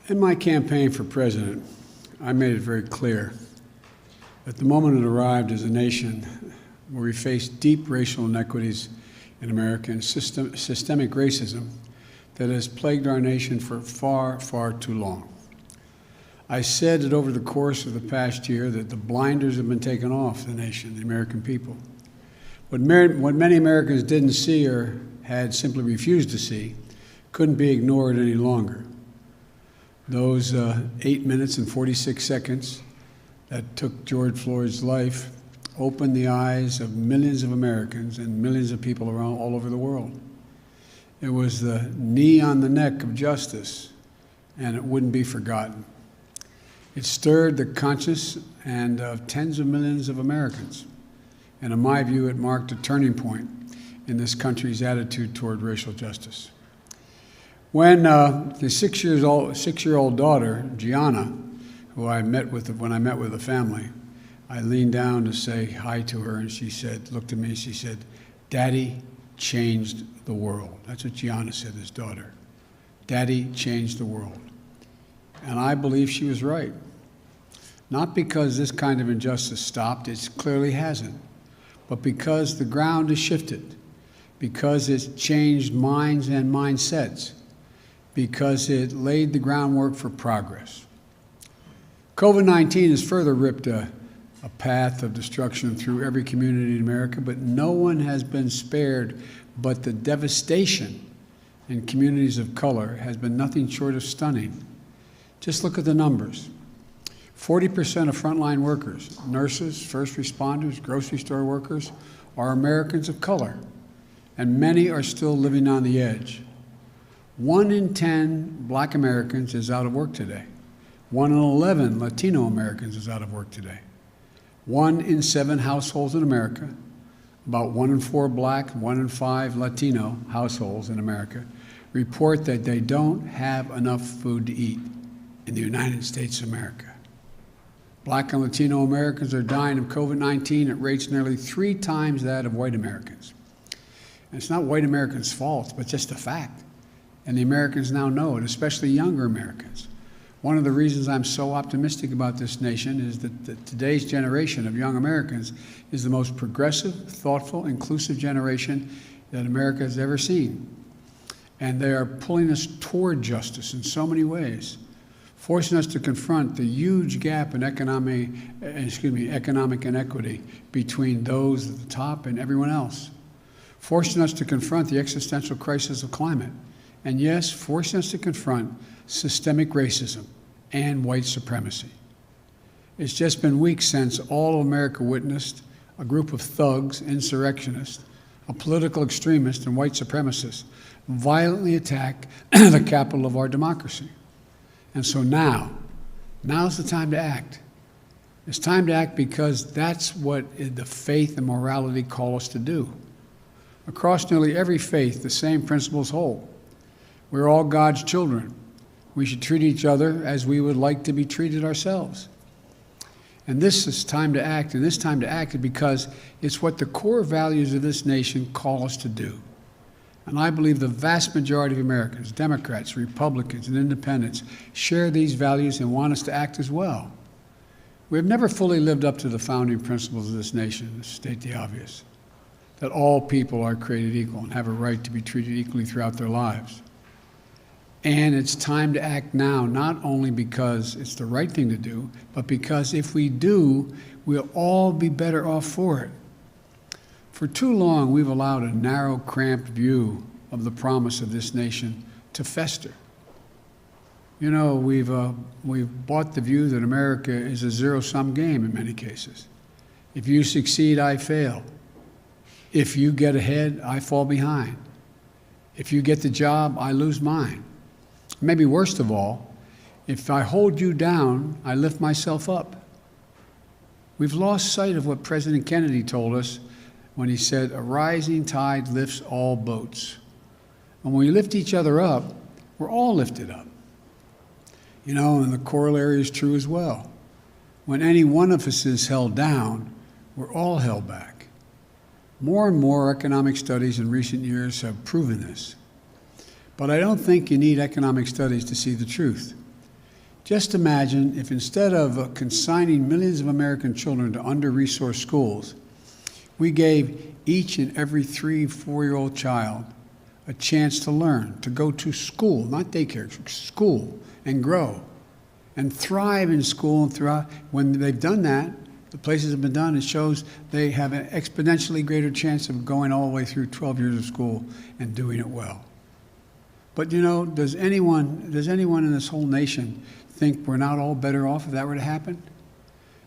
In my campaign for president, I made it very clear that the moment it arrived as a nation where we faced deep racial inequities in America and systemic racism that has plagued our nation for far, far too long. I said that over the course of the past year that the blinders have been taken off the nation, the American people. What many Americans didn't see or had simply refused to see couldn't be ignored any longer. Those 8 minutes and 46 seconds that took George Floyd's life opened the eyes of millions of Americans and millions of people around all over the world. It was the knee on the neck of justice, and it wouldn't be forgotten. It stirred the conscience and of tens of millions of Americans. And in my view, it marked a turning point in this country's attitude toward racial justice. When the six-year-old daughter, Gianna, who I met with when I met with the family, I leaned down to say hi to her, and she said, looked at me, and she said, "Daddy changed the world." That's what Gianna said, his daughter. Daddy changed the world. And I believe she was right. Not because this kind of injustice stopped, it clearly hasn't, but because the ground has shifted, because it's changed minds and mindsets, because it laid the groundwork for progress. COVID-19 has further ripped a path of destruction through every community in America, but no one has been spared. But the devastation in communities of color has been nothing short of stunning. Just look at the numbers. 40% of frontline workers, nurses, first responders, grocery store workers, are Americans of color, and many are still living on the edge. 1 in 10 Black Americans is out of work today. 1 in 11 Latino Americans is out of work today. 1 in 7 households in America, about 1 in 4 Black, 1 in 5 Latino households in America, report that they don't have enough food to eat in the United States of America. Black and Latino Americans are dying of COVID-19 at rates nearly 3 times that of white Americans. And it's not white Americans' fault, but just a fact. And the Americans now know it, especially younger Americans. One of the reasons I'm so optimistic about this nation is that today's generation of young Americans is the most progressive, thoughtful, inclusive generation that America has ever seen. And they are pulling us toward justice in so many ways, forcing us to confront the huge gap in economic inequity between those at the top and everyone else, forcing us to confront the existential crisis of climate, and yes, forcing us to confront systemic racism and white supremacy. It's just been weeks since all of America witnessed a group of thugs, insurrectionists, a political extremist, and white supremacists violently attack the capital of our democracy. And so now's the time to act. It's time to act because that's what the faith and morality call us to do. Across nearly every faith, the same principles hold. We're all God's children. We should treat each other as we would like to be treated ourselves. And this is time to act, and this time to act is because it's what the core values of this nation call us to do. And I believe the vast majority of Americans, Democrats, Republicans, and Independents, share these values and want us to act as well. We have never fully lived up to the founding principles of this nation, to state the obvious, that all people are created equal and have a right to be treated equally throughout their lives. And it's time to act now, not only because it's the right thing to do, but because if we do, we'll all be better off for it. For too long, we've allowed a narrow, cramped view of the promise of this nation to fester. You know, we've bought the view that America is a zero-sum game in many cases. If you succeed, I fail. If you get ahead, I fall behind. If you get the job, I lose mine. Maybe worst of all, if I hold you down, I lift myself up. We've lost sight of what President Kennedy told us when he said, "A rising tide lifts all boats." And when we lift each other up, we're all lifted up. You know, and the corollary is true as well. When any one of us is held down, we're all held back. More and more economic studies in recent years have proven this. But I don't think you need economic studies to see the truth. Just imagine if instead of consigning millions of American children to under-resourced schools, we gave each and every 3-, 4-year-old child a chance to learn, to go to school, not daycare, school, and grow, and thrive in school. And throughout, when they've done that, the places have been done, it shows they have an exponentially greater chance of going all the way through 12 years of school and doing it well. But you know, does anyone in this whole nation think we're not all better off if that were to happen?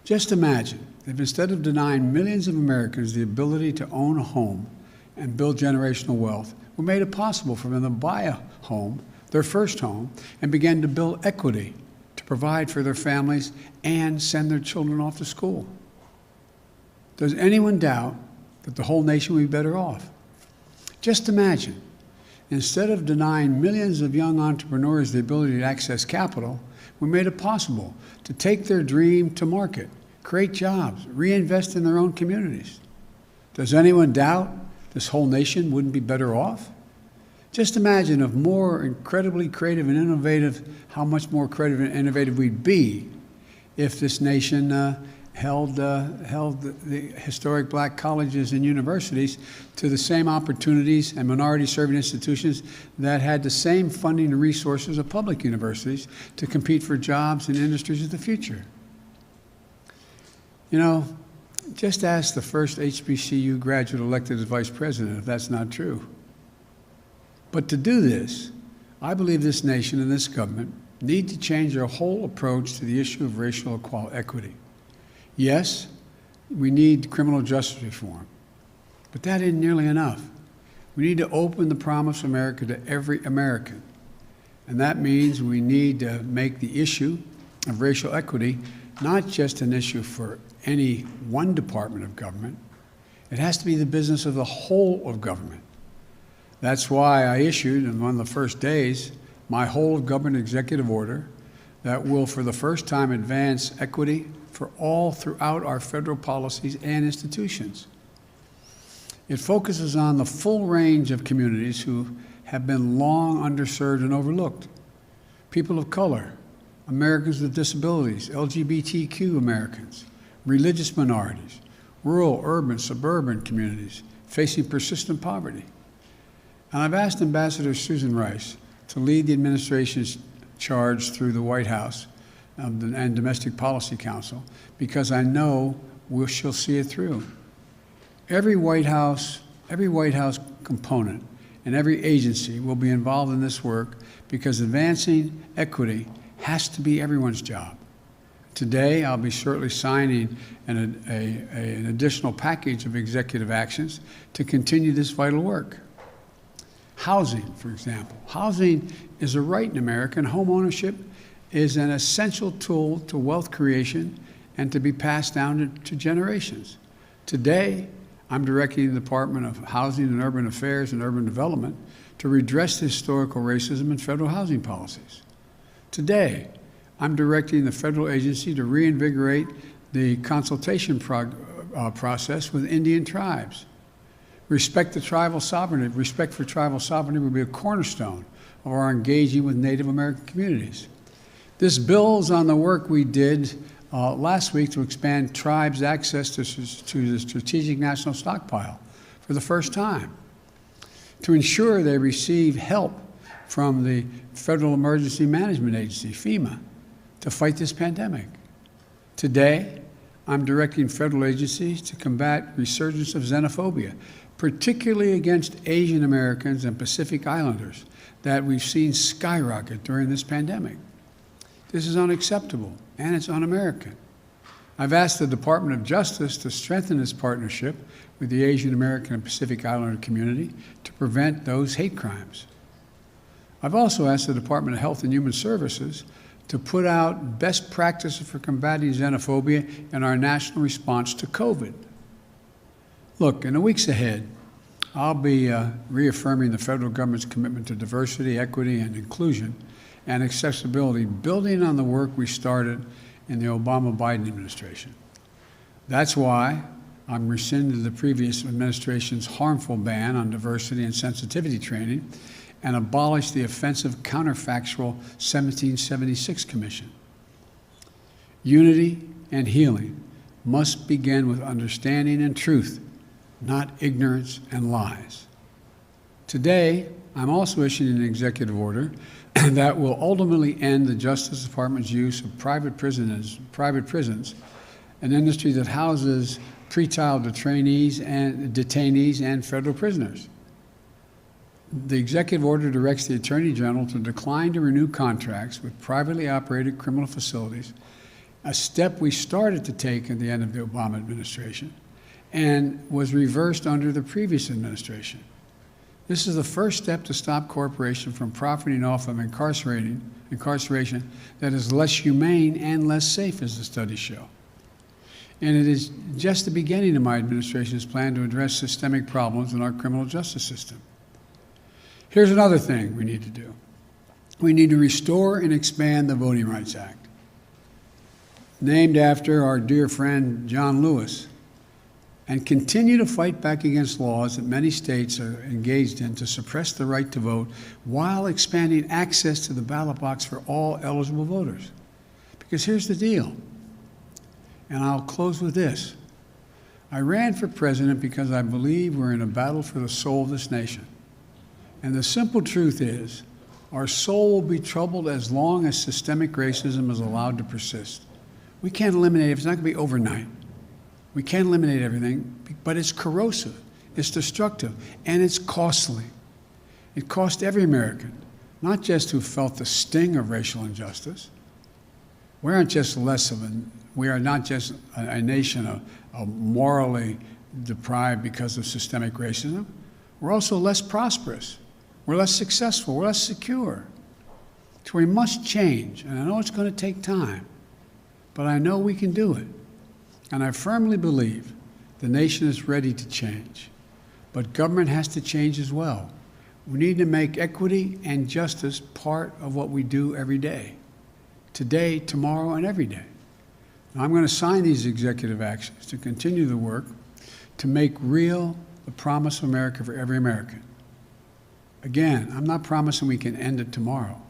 Just imagine if instead of denying millions of Americans the ability to own a home and build generational wealth, we made it possible for them to buy a home, their first home, and begin to build equity to provide for their families and send their children off to school. Does anyone doubt that the whole nation would be better off? Just imagine, instead of denying millions of young entrepreneurs the ability to access capital, we made it possible to take their dream to market, create jobs, reinvest in their own communities. Does anyone doubt this whole nation wouldn't be better off? Just imagine if more incredibly creative and innovative, how much more creative and innovative we'd be if this nation held the historic black colleges and universities to the same opportunities and minority-serving institutions that had the same funding and resources of public universities to compete for jobs in industries of the future. You know, just ask the first HBCU graduate elected as vice president if that's not true. But to do this, I believe this nation and this government need to change their whole approach to the issue of racial equity. Yes, we need criminal justice reform, but that isn't nearly enough. We need to open the promise of America to every American, and that means we need to make the issue of racial equity not just an issue for any one department of government. It has to be the business of the whole of government. That's why I issued, in one of the first days, my whole of government executive order that will, for the first time, advance equity for all throughout our federal policies and institutions. It focuses on the full range of communities who have been long underserved and overlooked. People of color, Americans with disabilities, LGBTQ Americans, religious minorities, rural, urban, suburban communities facing persistent poverty. And I've asked Ambassador Susan Rice to lead the administration's charge through the White House and Domestic Policy Council, because I know she'll see it through. Every White House component and every agency will be involved in this work, because advancing equity has to be everyone's job. Today, I'll be shortly signing an additional package of executive actions to continue this vital work. Housing, for example. Housing is a right in America, and home ownership is an essential tool to wealth creation and to be passed down to generations. Today, I'm directing the Department of Housing and Urban Affairs and Urban Development to redress the historical racism in federal housing policies. Today, I'm directing the federal agency to reinvigorate the consultation process with Indian tribes. Respect for tribal sovereignty will be a cornerstone of our engaging with Native American communities. This builds on the work we did last week to expand tribes' access to the Strategic National Stockpile for the first time, to ensure they receive help from the Federal Emergency Management Agency, FEMA, to fight this pandemic. Today, I'm directing federal agencies to combat resurgence of xenophobia, particularly against Asian Americans and Pacific Islanders, that we've seen skyrocket during this pandemic. This is unacceptable, and it's un-American. I've asked the Department of Justice to strengthen its partnership with the Asian American and Pacific Islander community to prevent those hate crimes. I've also asked the Department of Health and Human Services to put out best practices for combating xenophobia in our national response to COVID. Look, in the weeks ahead, I'll be reaffirming the federal government's commitment to diversity, equity, and inclusion and accessibility, building on the work we started in the Obama-Biden administration. That's why I'm rescinding the previous administration's harmful ban on diversity and sensitivity training and abolished the offensive counterfactual 1776 Commission. Unity and healing must begin with understanding and truth, not ignorance and lies. Today, I'm also issuing an executive order that will ultimately end the Justice Department's use of private prisons, an industry that houses pretrial detainees and federal prisoners. The executive order directs the Attorney General to decline to renew contracts with privately operated criminal facilities, a step we started to take at the end of the Obama administration and was reversed under the previous administration. This is the first step to stop corporations from profiting off of incarceration that is less humane and less safe, as the studies show. And it is just the beginning of my administration's plan to address systemic problems in our criminal justice system. Here's another thing we need to do. We need to restore and expand the Voting Rights Act, named after our dear friend John Lewis, and continue to fight back against laws that many states are engaged in to suppress the right to vote while expanding access to the ballot box for all eligible voters. Because here's the deal, and I'll close with this. I ran for president because I believe we're in a battle for the soul of this nation. And the simple truth is, our soul will be troubled as long as systemic racism is allowed to persist. We can't eliminate it. It's not going to be overnight. We can't eliminate everything, but it's corrosive, it's destructive, and it's costly. It cost every American, not just who felt the sting of racial injustice. We are not just a nation morally deprived because of systemic racism. We're also less prosperous. We're less successful. We're less secure. So we must change, and I know it's going to take time, but I know we can do it. And I firmly believe the nation is ready to change. But government has to change as well. We need to make equity and justice part of what we do every day. Today, tomorrow, and every day. Now, I'm going to sign these executive actions to continue the work to make real the promise of America for every American. Again, I'm not promising we can end it tomorrow,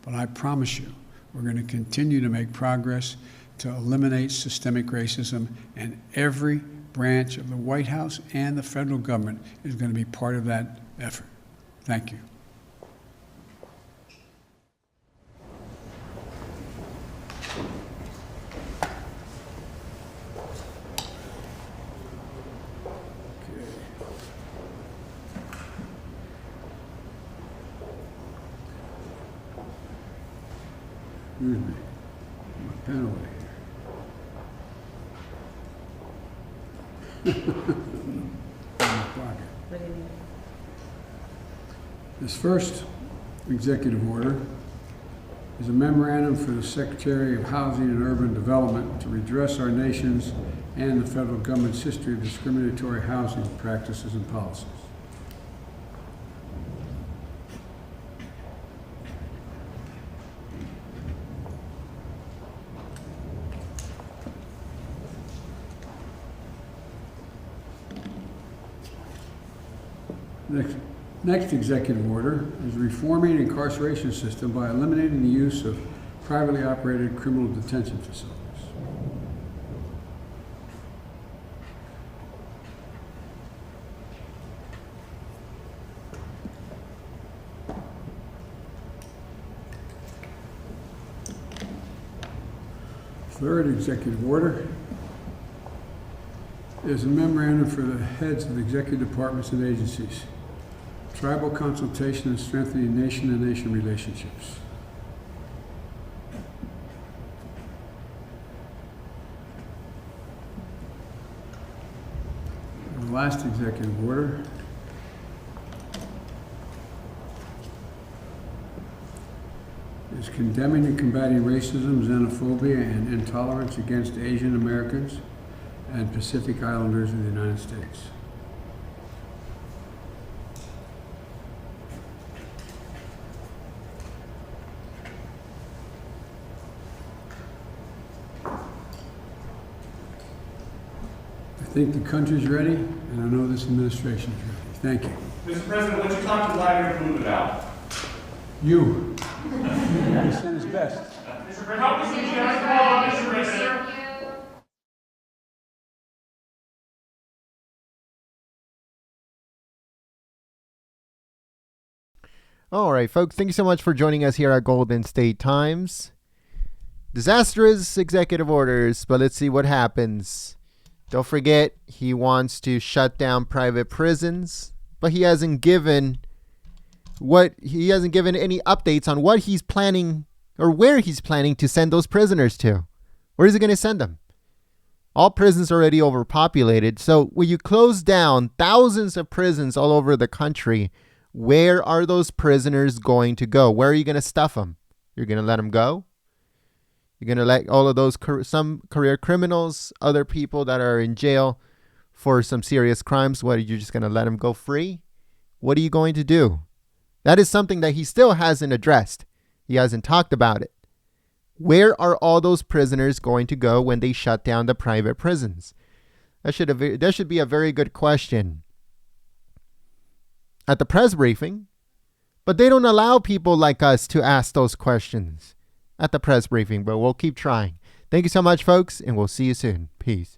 but I promise you we're going to continue to make progress to eliminate systemic racism, and every branch of the White House and the federal government is going to be part of that effort. Thank you. Excuse me. My pen away. This first executive order is a memorandum for the Secretary of Housing and Urban Development to redress our nation's and the federal government's history of discriminatory housing practices and policies. Next executive order is reforming the incarceration system by eliminating the use of privately operated criminal detention facilities. Third executive order is a memorandum for the heads of executive departments and agencies. Tribal consultation and strengthening nation-to-nation relationships. And the last executive order is condemning and combating racism, xenophobia, and intolerance against Asian Americans and Pacific Islanders in the United States. I think the country's ready, and I know this administration is ready. Thank you. Mr. President, what you talk to Vladimir Putin about? You. He sent his best. Mr. President, help me, Mr. President. All right, folks, thank you so much for joining us here at Golden State Times. Disastrous executive orders, but let's see what happens. Don't forget, he wants to shut down private prisons, but he hasn't given any updates on what he's planning or where he's planning to send those prisoners to. Where is he going to send them? All prisons are already overpopulated. So when you close down thousands of prisons all over the country, where are those prisoners going to go? Where are you going to stuff them? You're going to let them go? You're going to let all of those, some career criminals, other people that are in jail for some serious crimes, what, are you just going to let them go free? What are you going to do? That is something that he still hasn't addressed. He hasn't talked about it. Where are all those prisoners going to go when they shut down the private prisons? That should be a very good question at the press briefing, but they don't allow people like us to ask those questions at the press briefing, but we'll keep trying. Thank you so much, folks, and we'll see you soon. Peace.